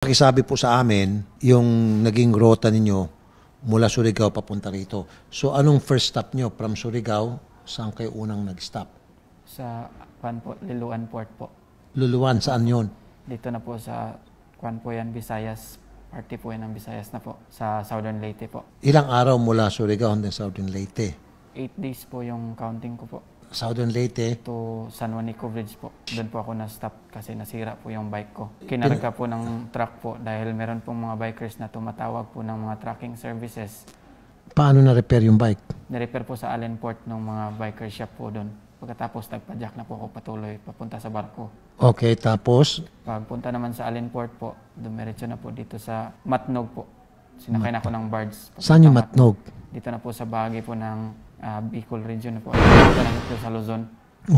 Pakisabi po sa amin yung naging rota ninyo mula Surigao papunta rito. So anong first stop nyo from Surigao? Saan kayo unang nag-stop? Sa Liloan Port po. Luluwan, saan yun? Dito na po sa po yan, Visayas. Party po yan ng Visayas na po. Sa Southern Leyte po. Ilang araw mula Surigao hanggang Southern Leyte? 8 days po yung counting ko po. Southern Leyte? To San Juanico Bridge po. Doon po ako na-stop kasi nasira po yung bike ko. Kinarga po ng truck po dahil meron pong mga bikers na tumatawag po ng mga tracking services. Paano na-repair yung bike? Na-repair po sa Allenport ng mga biker shop po doon. Pagkatapos nagpa-jack na po ako patuloy papunta sa barko. Okay, tapos? Pagpunta naman sa Allenport po, dumiretso na po dito sa Matnog po. Sinakay na ako ng barge. Saan yung Matnog? Dito na po sa bahagi po ng Bicol region na po. Dito na po sa Luzon.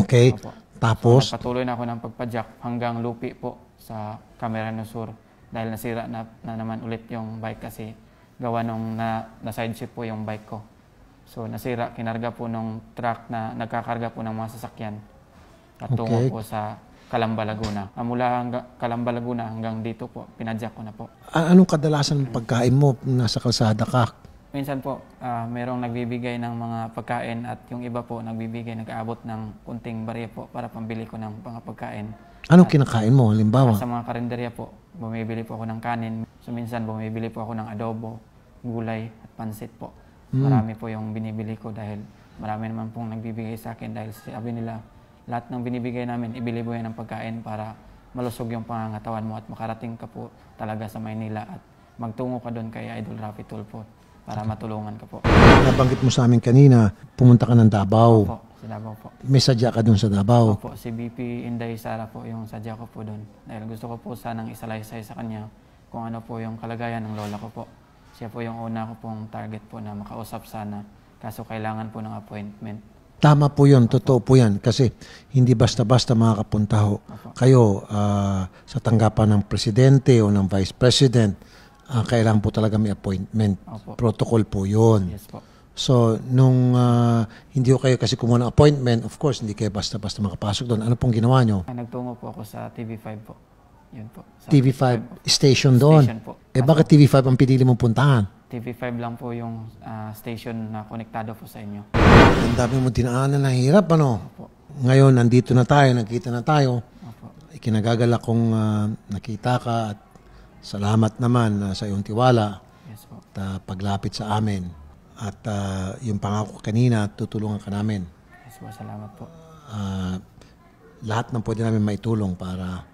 Okay, Opo. tapos? So, patuloy na ako ng pagpa-jack hanggang Lupi po sa Camarines Sur. Dahil nasira na naman ulit yung bike kasi gawa nung na-side shift po yung bike ko. So nasira, kinarga po ng truck na nagkakarga po ng mga sasakyan patungo po sa Calamba, Laguna. Mula Calamba, Laguna hanggang dito po, pinadyak ko na po. Anong kadalasan ng pagkain mo nasa kalsada ka? Minsan po, merong nagbibigay ng mga pagkain at yung iba po nagbibigay, nag-aabot ng kunting barya po para pambili ko ng mga pagkain. Anong kinakain mo, halimbawa? Sa mga karinderya po, bumibili po ako ng kanin. So minsan bumibili po ako ng adobo, gulay at pansit po. Marami po yung binibili ko dahil marami naman pong nagbibigay sa akin dahil sabi nila, lahat ng binibigay namin, ibili mo yan ng pagkain para malusog yung pangangatawan mo at makarating ka po talaga sa Maynila at magtungo ka doon kay Idol Rafi Tulfo para matulungan ka po. Nabanggit mo sa amin kanina, pumunta ka ng Davao. Opo, sa Davao po. May sadya ka doon sa Davao. Opo, si BP Inday Sara po yung sadya ko po doon. Dahil gusto ko po sanang isalaysay sa kanya kung ano po yung kalagayan ng lola ko po. Siya po yung una ko pong target po na makausap sana. Kaso kailangan po ng appointment. Tama po yun, totoo po yan. Kasi hindi basta-basta makakapunta ho kayo sa tanggapan ng presidente o ng vice president. Kailangan po talaga may appointment. Opo. Protocol po yun. Yes po. So, nung hindi ko kayo kasi kumuha ng appointment, of course, hindi kayo basta-basta makapasok doon. Ano pong ginawa nyo? Nagtungo po ako sa TV5 po. Yun po. Sa TV5 station doon. Station po. Bakit TV5 ang pinili mong puntahan? TV5 lang po yung station na konektado po sa inyo. Ang dami mo dinaanan na hirap, ano? Opo. Ngayon, nandito na tayo, nakita na tayo. Opo. Ikinagagala kong nakita ka at salamat naman sa iyong tiwala Yes po. at paglapit sa amin. At yung pangako kanina, tutulungan ka namin. Yes po, salamat po. Lahat ng pwede namin maitulong para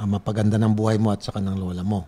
mapaganda ng buhay mo at saka ng lola mo.